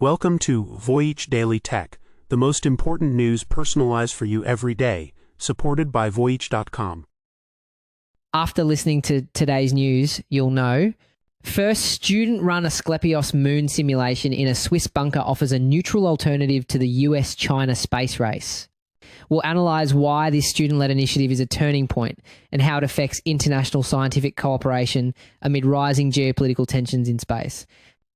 Welcome to Voyage Daily Tech, the most important news personalized for you every day, supported by Voyage.com. After listening to today's news, you'll know. First, student-run Asclepios moon simulation in a Swiss bunker offers a neutral alternative to the US-China space race. We'll analyse why this student-led initiative is a turning point and how it affects international scientific cooperation amid rising geopolitical tensions in space.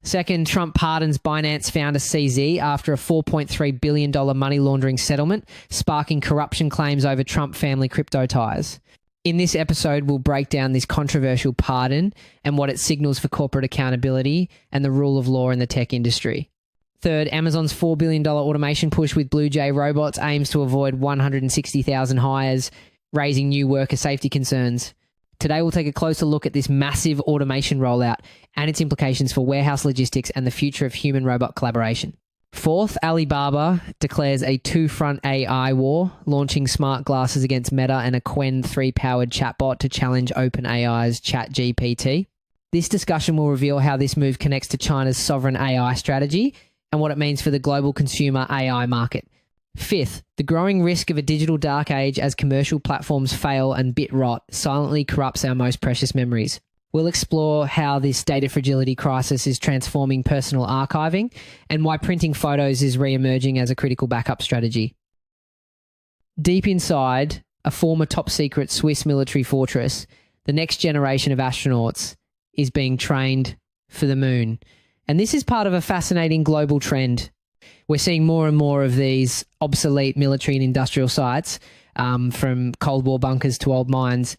Second, Trump pardons Binance founder CZ after a $4.3 billion money laundering settlement, sparking corruption claims over Trump family crypto ties. In this episode, we'll break down this controversial pardon and what it signals for corporate accountability and the rule of law in the tech industry. Third, Amazon's $4 billion automation push with Blue Jay robots aims to avoid 160,000 hires, raising new worker safety concerns. Today, we'll take a closer look at this massive automation rollout and its implications for warehouse logistics and the future of human-robot collaboration. Fourth, Alibaba declares a two-front AI war, launching smart glasses against Meta and a Qwen 3-powered chatbot to challenge OpenAI's ChatGPT. This discussion will reveal how this move connects to China's sovereign AI strategy and what it means for the global consumer AI market. Fifth, the growing risk of a digital dark age as commercial platforms fail and bit rot silently corrupts our most precious memories. We'll explore how this data fragility crisis is transforming personal archiving and why printing photos is re-emerging as a critical backup strategy. Deep inside a former top-secret Swiss military fortress, the next generation of astronauts is being trained for the moon. And this is part of a fascinating global trend. We're seeing more and more of these obsolete military and industrial sites, from Cold War bunkers to old mines,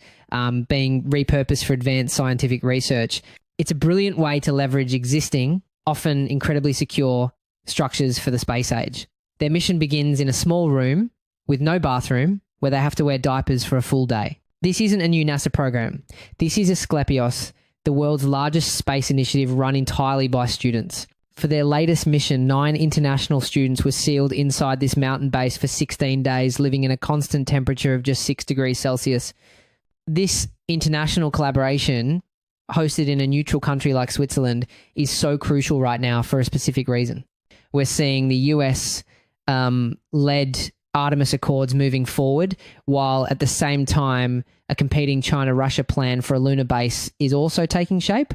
being repurposed for advanced scientific research. It's a brilliant way to leverage existing, often incredibly secure, structures for the space age. Their mission begins in a small room with no bathroom where they have to wear diapers for a full day. This isn't a new NASA program. This is Asclepios, the world's largest space initiative run entirely by students. For their latest mission, 9 international students were sealed inside this mountain base for 16 days, living in a constant temperature of just 6 degrees Celsius. This international collaboration, hosted in a neutral country like Switzerland, is so crucial right now for a specific reason. We're seeing the US led Artemis Accords moving forward, while at the same time a competing China-Russia plan for a lunar base is also taking shape.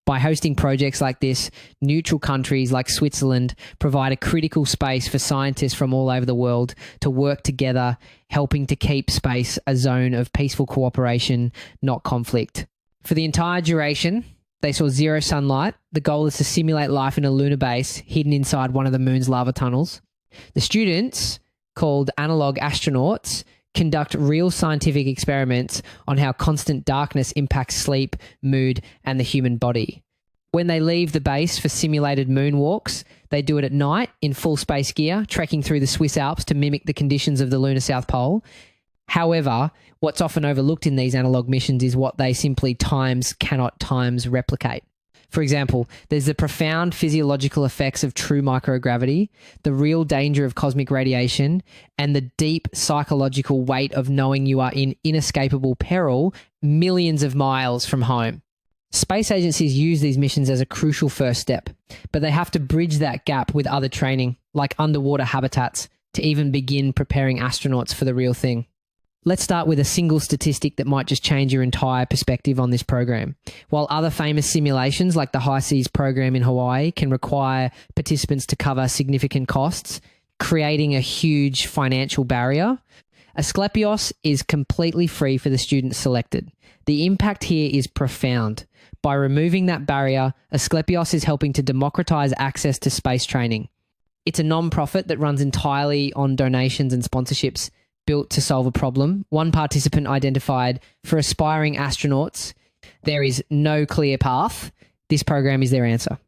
By hosting projects like this, neutral countries like Switzerland provide a critical space for scientists from all over the world to work together, helping to keep space a zone of peaceful cooperation, not conflict. For the entire duration, they saw zero sunlight. The goal is to simulate life in a lunar base hidden inside one of the moon's lava tunnels. The students, called analog astronauts, conduct real scientific experiments on how constant darkness impacts sleep, mood, and the human body. When they leave the base for simulated moonwalks, they do it at night in full space gear, trekking through the Swiss Alps to mimic the conditions of the lunar South Pole. However, what's often overlooked in these analog missions is what they simply cannot replicate. For example, there's the profound physiological effects of true microgravity, the real danger of cosmic radiation, and the deep psychological weight of knowing you are in inescapable peril millions of miles from home. Space agencies use these missions as a crucial first step, but they have to bridge that gap with other training, like underwater habitats, to even begin preparing astronauts for the real thing. Let's start with a single statistic that might just change your entire perspective on this program. While other famous simulations like the High Seas program in Hawaii can require participants to cover significant costs, creating a huge financial barrier, Asclepios is completely free for the students selected. The impact here is profound. By removing that barrier, Asclepios is helping to democratize access to space training. It's a non-profit that runs entirely on donations and sponsorships, built to solve a problem. One participant identified, for aspiring astronauts, there is no clear path. This program is their answer.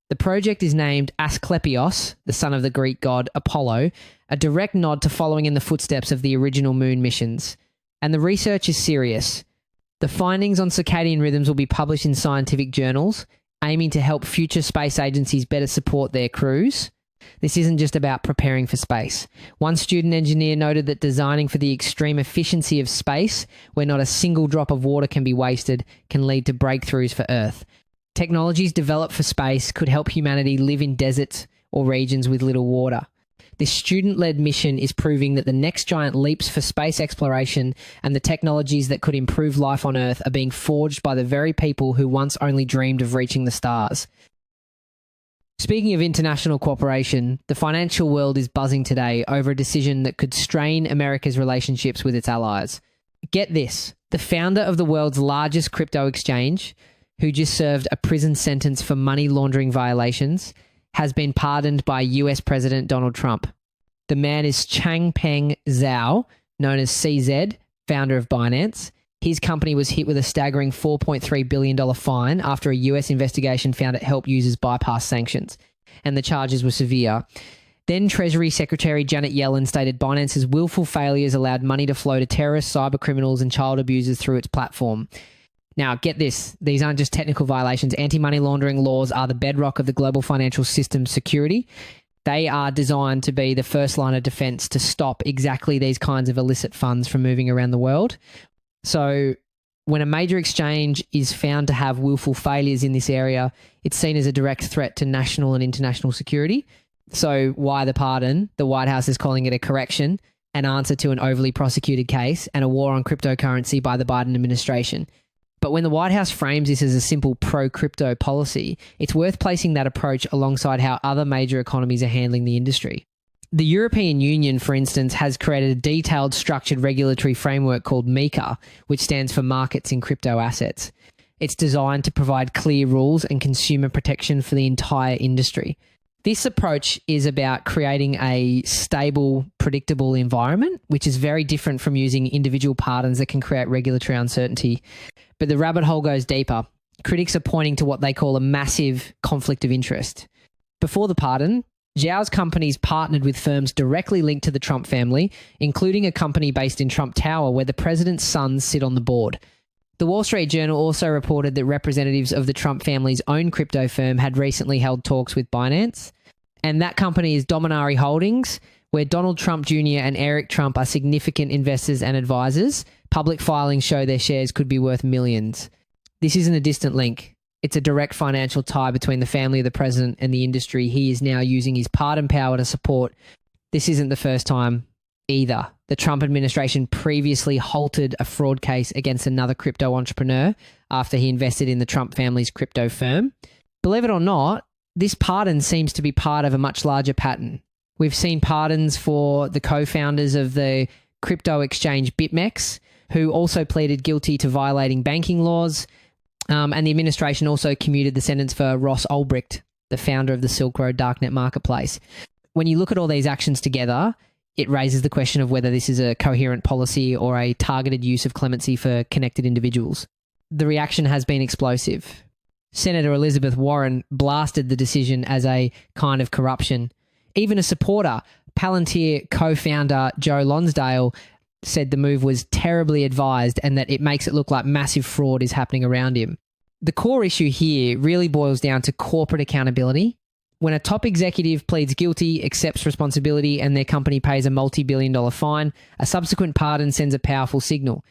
The project is named Asclepios, the son of the Greek god Apollo, a direct nod to following in the footsteps of the original moon missions. And the research is serious. The findings on circadian rhythms will be published in scientific journals, aiming to help future space agencies better support their crews. This isn't just about preparing for space. One student engineer noted that designing for the extreme efficiency of space, where not a single drop of water can be wasted, can lead to breakthroughs for Earth. Technologies developed for space could help humanity live in deserts or regions with little water. This student-led mission is proving that the next giant leaps for space exploration and the technologies that could improve life on Earth are being forged by the very people who once only dreamed of reaching the stars. Speaking of international cooperation, the financial world is buzzing today over a decision that could strain America's relationships with its allies. Get this, the founder of the world's largest crypto exchange, who just served a prison sentence for money laundering violations, has been pardoned by US President Donald Trump. The man is Changpeng Zhao, known as CZ, founder of Binance. His company was hit with a staggering $4.3 billion fine after a US investigation found it helped users bypass sanctions, and the charges were severe. Then Treasury Secretary Janet Yellen stated Binance's willful failures allowed money to flow to terrorists, cybercriminals, and child abusers through its platform. Now, get this, these aren't just technical violations. Anti-money laundering laws are the bedrock of the global financial system's security. They are designed to be the first line of defense to stop exactly these kinds of illicit funds from moving around the world. So when a major exchange is found to have willful failures in this area, it's seen as a direct threat to national and international security. So why the pardon? The White House is calling it a correction, an answer to an overly prosecuted case, and a war on cryptocurrency by the Biden administration. But when the White House frames this as a simple pro-crypto policy, it's worth placing that approach alongside how other major economies are handling the industry. The European Union, for instance, has created a detailed structured regulatory framework called MiCA, which stands for Markets in Crypto Assets. It's designed to provide clear rules and consumer protection for the entire industry. This approach is about creating a stable, predictable environment, which is very different from using individual pardons that can create regulatory uncertainty. But the rabbit hole goes deeper. Critics are pointing to what they call a massive conflict of interest. Before the pardon, Zhao's companies partnered with firms directly linked to the Trump family, including a company based in Trump Tower where the president's sons sit on the board. The Wall Street Journal also reported that representatives of the Trump family's own crypto firm had recently held talks with Binance, and that company is Dominari Holdings, where Donald Trump Jr. and Eric Trump are significant investors and advisors. Public filings show their shares could be worth millions. This isn't a distant link. It's a direct financial tie between the family of the president and the industry he is now using his pardon power to support. This isn't the first time either. The Trump administration previously halted a fraud case against another crypto entrepreneur after he invested in the Trump family's crypto firm. Believe it or not, this pardon seems to be part of a much larger pattern. We've seen pardons for the co-founders of the crypto exchange BitMEX, who also pleaded guilty to violating banking laws. And the administration also commuted the sentence for Ross Ulbricht, the founder of the Silk Road darknet marketplace. When you look at all these actions together, it raises the question of whether this is a coherent policy or a targeted use of clemency for connected individuals. The reaction has been explosive. Senator Elizabeth Warren blasted the decision as a kind of corruption. Even a supporter, Palantir co-founder Joe Lonsdale, said the move was terribly advised and that it makes it look like massive fraud is happening around him. The core issue here really boils down to corporate accountability. When a top executive pleads guilty, accepts responsibility, and their company pays a multi-billion-dollar fine, a subsequent pardon sends a powerful signal.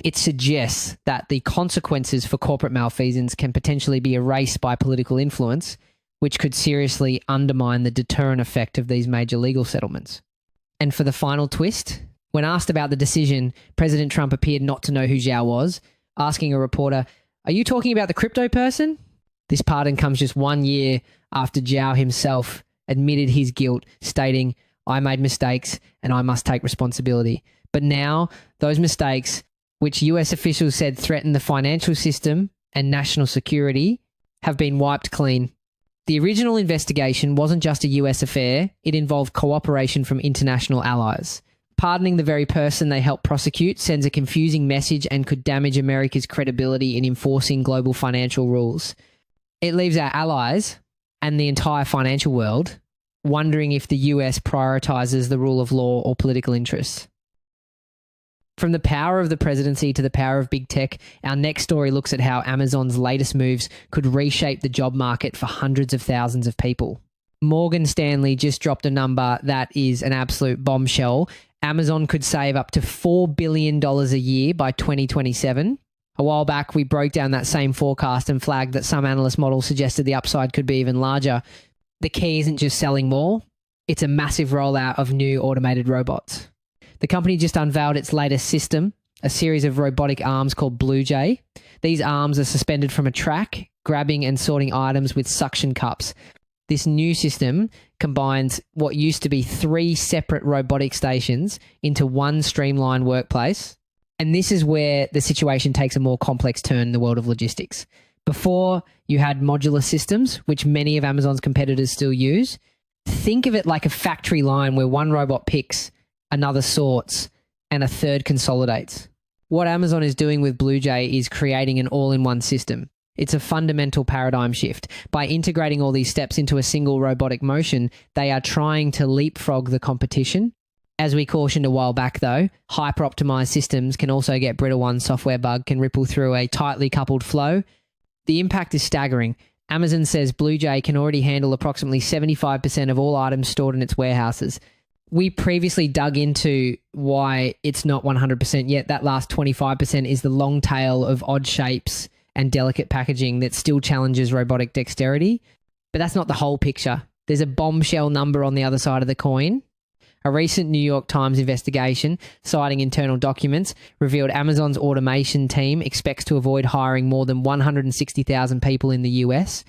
It suggests that the consequences for corporate malfeasance can potentially be erased by political influence, which could seriously undermine the deterrent effect of these major legal settlements. And for the final twist, when asked about the decision, President Trump appeared not to know who Zhao was, asking a reporter, "Are you talking about the crypto person?" This pardon comes just 1 year after Zhao himself admitted his guilt, stating, "I made mistakes and I must take responsibility." But now, those mistakes, which US officials said threaten the financial system and national security, have been wiped clean. The original investigation wasn't just a US affair, it involved cooperation from international allies. Pardoning the very person they helped prosecute sends a confusing message and could damage America's credibility in enforcing global financial rules. It leaves our allies and the entire financial world wondering if the US prioritizes the rule of law or political interests. From the power of the presidency to the power of big tech, our next story looks at how Amazon's latest moves could reshape the job market for hundreds of thousands of people. Morgan Stanley just dropped a number that is an absolute bombshell. Amazon could save up to $4 billion a year by 2027. A while back, we broke down that same forecast and flagged that some analyst models suggested the upside could be even larger. the key isn't just selling more, it's a massive rollout of new automated robots. The company just unveiled its latest system, a series of robotic arms called Blue Jay. These arms are suspended from a track, grabbing and sorting items with suction cups. This new system combines what used to be 3 separate robotic stations into one streamlined workplace. And this is where the situation takes a more complex turn in the world of logistics. Before, you had modular systems, which many of Amazon's competitors still use. Think of it like a factory line where one robot picks, another sorts, and a third consolidates. What Amazon is doing with Blue Jay is creating an all-in-one system. It's a fundamental paradigm shift. By integrating all these steps into a single robotic motion, they are trying to leapfrog the competition. As we cautioned a while back though, hyper-optimized systems can also get brittle. One software bug can ripple through a tightly coupled flow. The impact is staggering. Amazon says Blue Jay can already handle approximately 75% of all items stored in its warehouses. We previously dug into why it's not 100% yet. That last 25% is the long tail of odd shapes and delicate packaging that still challenges robotic dexterity. But that's not the whole picture. There's a bombshell number on the other side of the coin. A recent New York Times investigation, citing internal documents, revealed Amazon's automation team expects to avoid hiring more than 160,000 people in the US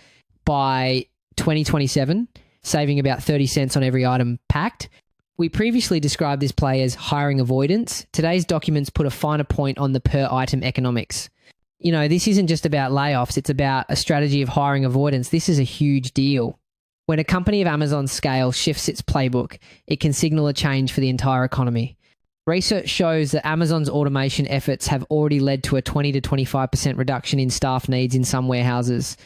by 2027, saving about 30 cents on every item packed. We previously described this play as hiring avoidance. Today's documents put a finer point on the per item economics. You know, this isn't just about layoffs, it's about a strategy of hiring avoidance. This is a huge deal. When a company of Amazon's scale shifts its playbook, it can signal a change for the entire economy. Research shows that Amazon's automation efforts have already led to a 20 to 25% reduction in staff needs in some warehouses.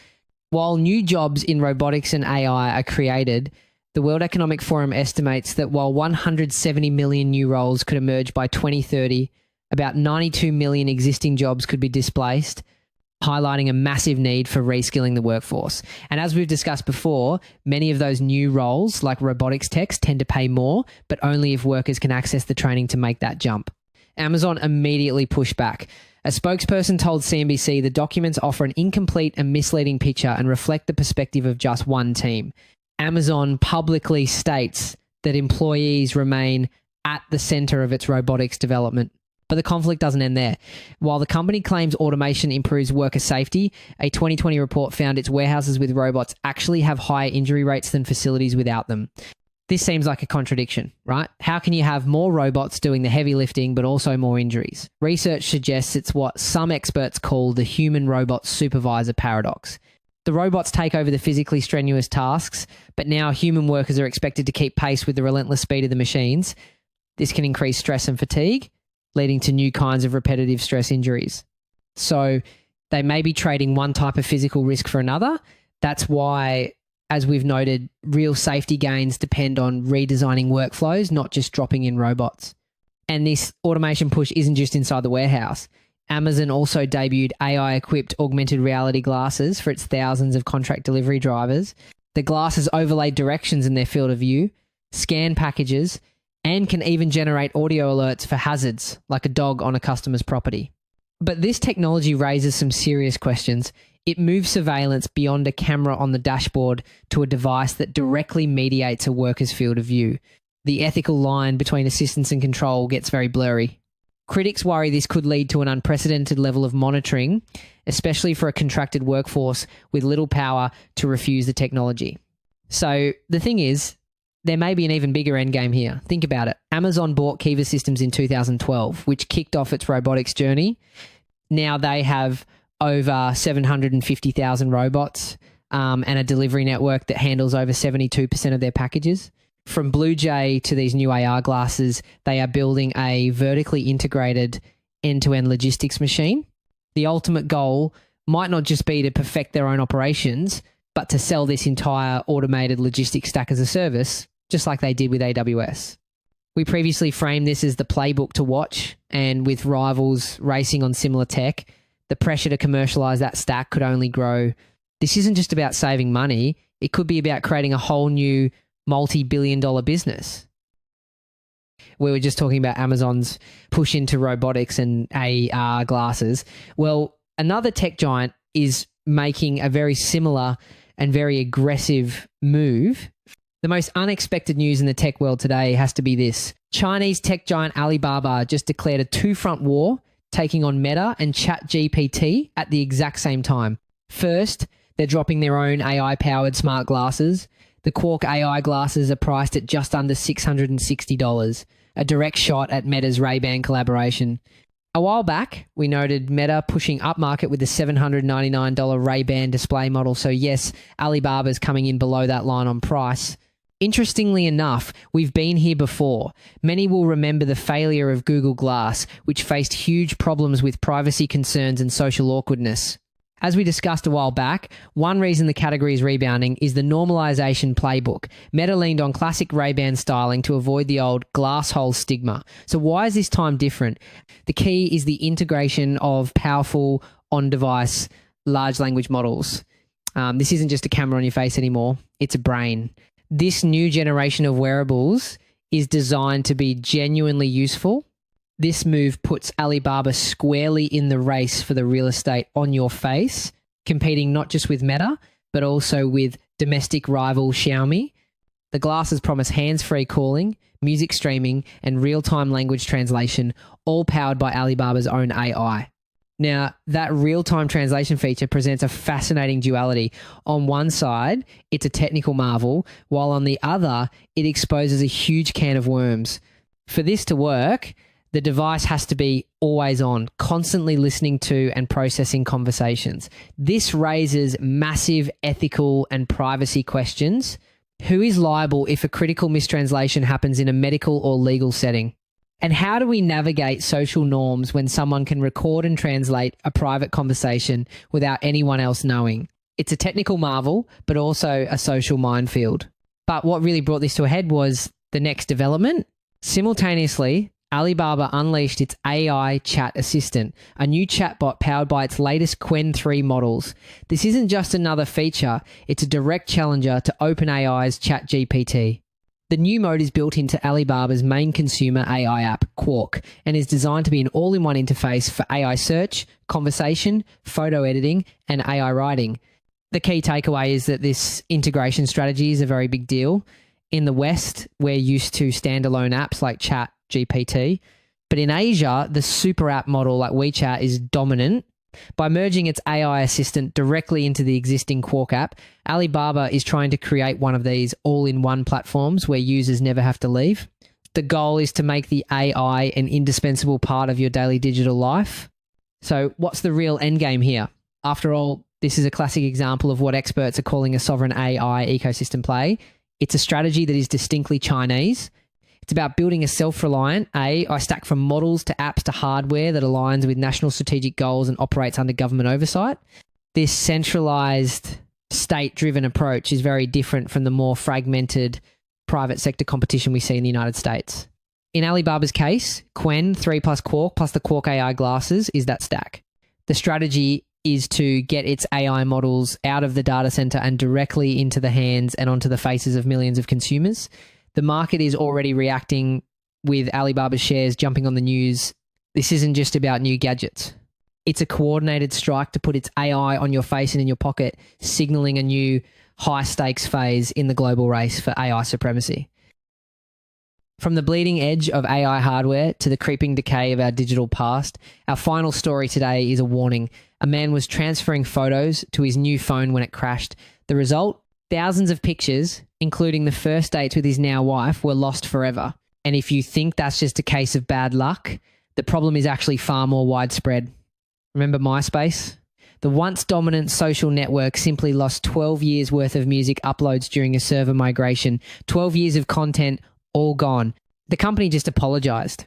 While new jobs in robotics and AI are created, the World Economic Forum estimates that while 170 million new roles could emerge by 2030, about 92 million existing jobs could be displaced, highlighting a massive need for reskilling the workforce. And as we've discussed before, many of those new roles, like robotics techs, tend to pay more, but only if workers can access the training to make that jump. Amazon immediately pushed back. A spokesperson told CNBC the documents offer an incomplete and misleading picture and reflect the perspective of just one team. Amazon publicly states that employees remain at the center of its robotics development. But the conflict doesn't end there. While the company claims automation improves worker safety, a 2020 report found its warehouses with robots actually have higher injury rates than facilities without them. This seems like a contradiction, right? How can you have more robots doing the heavy lifting but also more injuries? Research suggests it's what some experts call the human-robot supervisor paradox. The robots take over the physically strenuous tasks, but now human workers are expected to keep pace with the relentless speed of the machines. This can increase stress and fatigue, leading to new kinds of repetitive stress injuries. So they may be trading one type of physical risk for another. That's why, as we've noted, real safety gains depend on redesigning workflows, not just dropping in robots. And this automation push isn't just inside the warehouse. Amazon also debuted AI-equipped augmented reality glasses for its thousands of contract delivery drivers. The glasses overlay directions in their field of view, scan packages, and can even generate audio alerts for hazards, like a dog on a customer's property. But this technology raises some serious questions. It moves surveillance beyond a camera on the dashboard to a device that directly mediates a worker's field of view. The ethical line between assistance and control gets very blurry. Critics worry this could lead to an unprecedented level of monitoring, especially for a contracted workforce with little power to refuse the technology. So the thing is, there may be an even bigger endgame here. Think about it. Amazon bought Kiva Systems in 2012, which kicked off its robotics journey. Now they have over 750,000 robots and a delivery network that handles over 72% of their packages. From Blue Jay to these new AR glasses, they are building a vertically integrated end-to-end logistics machine. The ultimate goal might not just be to perfect their own operations, but to sell this entire automated logistics stack as a service, just like they did with AWS. We previously framed this as the playbook to watch, and with rivals racing on similar tech, the pressure to commercialize that stack could only grow. This isn't just about saving money. It could be about creating a whole new multi-billion-dollar business. We were just talking about Amazon's push into robotics and AR glasses. Well, another tech giant is making a very similar and very aggressive move, the most unexpected news in the tech world today has to be this. Chinese tech giant Alibaba just declared a two-front war, taking on Meta and ChatGPT at the exact same time. First, they're dropping their own AI-powered smart glasses. The Quark AI glasses are priced at just under $660, a direct shot at Meta's Ray-Ban collaboration. A while back, we noted Meta pushing upmarket with the $799 Ray-Ban display model. So yes, Alibaba's coming in below that line on price. Interestingly enough, we've been here before. Many will remember the failure of Google Glass, which faced huge problems with privacy concerns and social awkwardness. As we discussed a while back, one reason the category is rebounding is the normalization playbook. Meta leaned on classic Ray-Ban styling to avoid the old glass hole stigma. So why is this time different? The key is the integration of powerful on-device large language models. This isn't just a camera on your face anymore. It's a brain. This new generation of wearables is designed to be genuinely useful. This move puts Alibaba squarely in the race for the real estate on your face, competing not just with Meta, but also with domestic rival Xiaomi. The glasses promise hands-free calling, music streaming, and real-time language translation, all powered by Alibaba's own AI. Now, that real-time translation feature presents a fascinating duality. On one side, it's a technical marvel, while on the other, it exposes a huge can of worms. For this to work, the device has to be always on, constantly listening to and processing conversations. This raises massive ethical and privacy questions. Who is liable if a critical mistranslation happens in a medical or legal setting? And how do we navigate social norms when someone can record and translate a private conversation without anyone else knowing? It's a technical marvel, but also a social minefield. But what really brought this to a head was the next development. Simultaneously, Alibaba unleashed its AI chat assistant, a new chatbot powered by its latest Qwen 3 models. This isn't just another feature, it's a direct challenger to OpenAI's ChatGPT. The new mode is built into Alibaba's main consumer AI app, Quark, and is designed to be an all-in-one interface for AI search, conversation, photo editing, and AI writing. The key takeaway is that this integration strategy is a very big deal. In the West, we're used to standalone apps like ChatGPT, but in Asia, the super app model like WeChat is dominant. By merging its AI assistant directly into the existing Quark app, Alibaba is trying to create one of these all-in-one platforms where users never have to leave. The goal is to make the AI an indispensable part of your daily digital life. So what's the real endgame here? After all, this is a classic example of what experts are calling a sovereign AI ecosystem play. It's a strategy that is distinctly Chinese. It's about building a self-reliant AI stack from models to apps to hardware that aligns with national strategic goals and operates under government oversight. This centralized, state-driven approach is very different from the more fragmented private sector competition we see in the United States. In Alibaba's case, Qwen 3 plus Quark plus the Quark AI glasses is that stack. The strategy is to get its AI models out of the data center and directly into the hands and onto the faces of millions of consumers. The market is already reacting with Alibaba's shares jumping on the news. This isn't just about new gadgets. It's a coordinated strike to put its AI on your face and in your pocket, signaling a new high-stakes phase in the global race for AI supremacy. From the bleeding edge of AI hardware to the creeping decay of our digital past, our final story today is a warning. A man was transferring photos to his new phone when it crashed. The result? Thousands of pictures, including the first dates with his now wife, were lost forever. And if you think that's just a case of bad luck, the problem is actually far more widespread. Remember MySpace? The once dominant social network simply lost 12 years worth of music uploads during a server migration. 12 years of content, all gone. The company just apologized.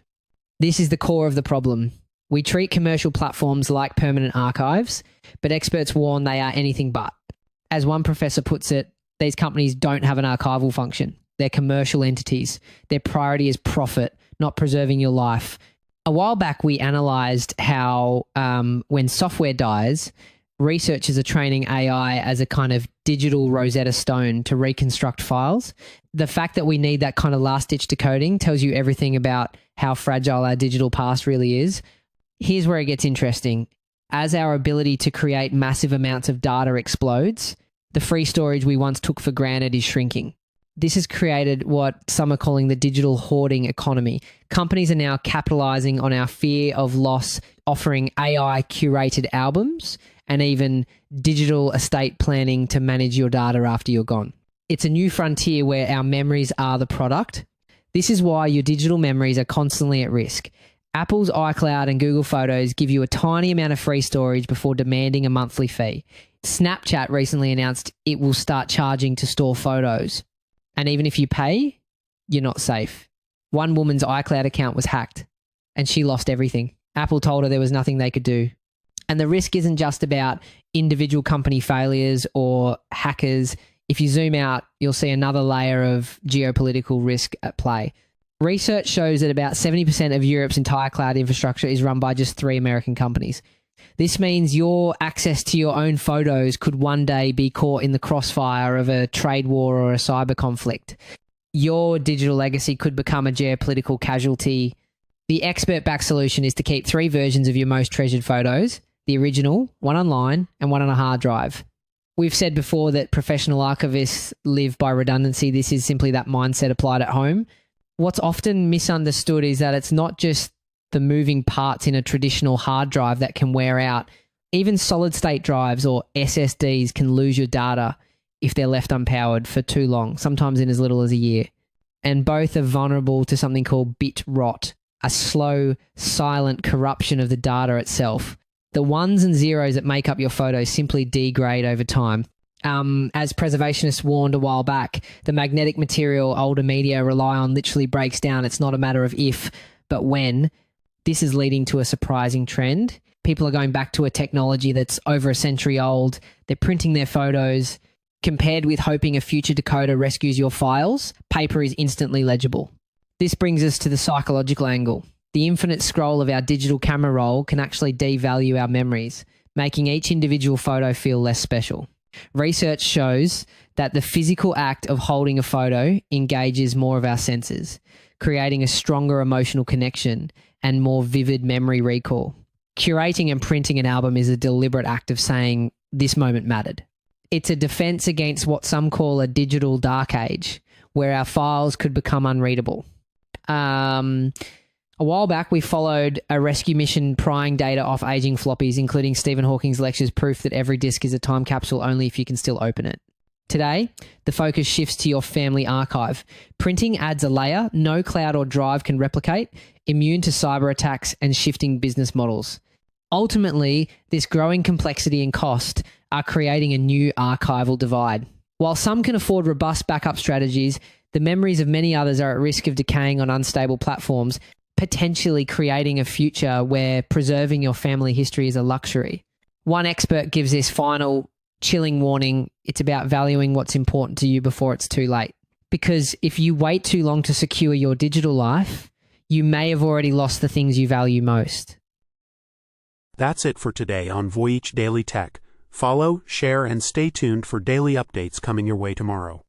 This is the core of the problem. We treat commercial platforms like permanent archives, but experts warn they are anything but. As one professor puts it, these companies don't have an archival function. They're commercial entities. Their priority is profit, not preserving your life. A while back, we analyzed how when software dies, researchers are training AI as a kind of digital Rosetta Stone to reconstruct files. The fact that we need that kind of last-ditch decoding tells you everything about how fragile our digital past really is. Here's where it gets interesting. As our ability to create massive amounts of data explodes, The free storage we once took for granted is shrinking. This has created what some are calling the digital hoarding economy. Companies are now capitalizing on our fear of loss, offering AI curated albums and even digital estate planning to manage your data after you're gone. It's a new frontier where our memories are the product. This is why your digital memories are constantly at risk. Apple's iCloud and Google Photos give you a tiny amount of free storage before demanding a monthly fee. Snapchat recently announced it will start charging to store photos. And even if you pay, you're not safe. One woman's iCloud account was hacked and she lost everything. Apple told her there was nothing they could do. And the risk isn't just about individual company failures or hackers. If you zoom out, you'll see another layer of geopolitical risk at play. Research shows that about 70% of Europe's entire cloud infrastructure is run by just 3 American companies. This means your access to your own photos could one day be caught in the crossfire of a trade war or a cyber conflict. Your digital legacy could become a geopolitical casualty. The expert-backed solution is to keep 3 versions of your most treasured photos, the original, one online, and one on a hard drive. We've said before that professional archivists live by redundancy. This is simply that mindset applied at home. What's often misunderstood is that it's not just the moving parts in a traditional hard drive that can wear out. Even solid-state drives or SSDs can lose your data if they're left unpowered for too long, sometimes in as little as a year. And both are vulnerable to something called bit rot, a slow, silent corruption of the data itself. The ones and zeros that make up your photos simply degrade over time. As preservationists warned a while back, the magnetic material older media rely on literally breaks down. It's not a matter of if, but when. This is leading to a surprising trend. People are going back to a technology that's over a century old. They're printing their photos. Compared with hoping a future decoder rescues your files, paper is instantly legible. This brings us to the psychological angle. The infinite scroll of our digital camera roll can actually devalue our memories, making each individual photo feel less special. Research shows that the physical act of holding a photo engages more of our senses, creating a stronger emotional connection and more vivid memory recall. Curating and printing an album is a deliberate act of saying, this moment mattered. It's a defense against what some call a digital dark age, where our files could become unreadable. A while back, we followed a rescue mission prying data off aging floppies, including Stephen Hawking's lectures proof that every disk is a time capsule only if you can still open it. Today, the focus shifts to your family archive. Printing adds a layer no cloud or drive can replicate, immune to cyber attacks and shifting business models. Ultimately, this growing complexity and cost are creating a new archival divide. While some can afford robust backup strategies, the memories of many others are at risk of decaying on unstable platforms, potentially creating a future where preserving your family history is a luxury. One expert gives this final chilling warning. It's about valuing what's important to you before it's too late. Because if you wait too long to secure your digital life, you may have already lost the things you value most. That's it for today on Voyage Daily Tech. Follow, share, and stay tuned for daily updates coming your way tomorrow.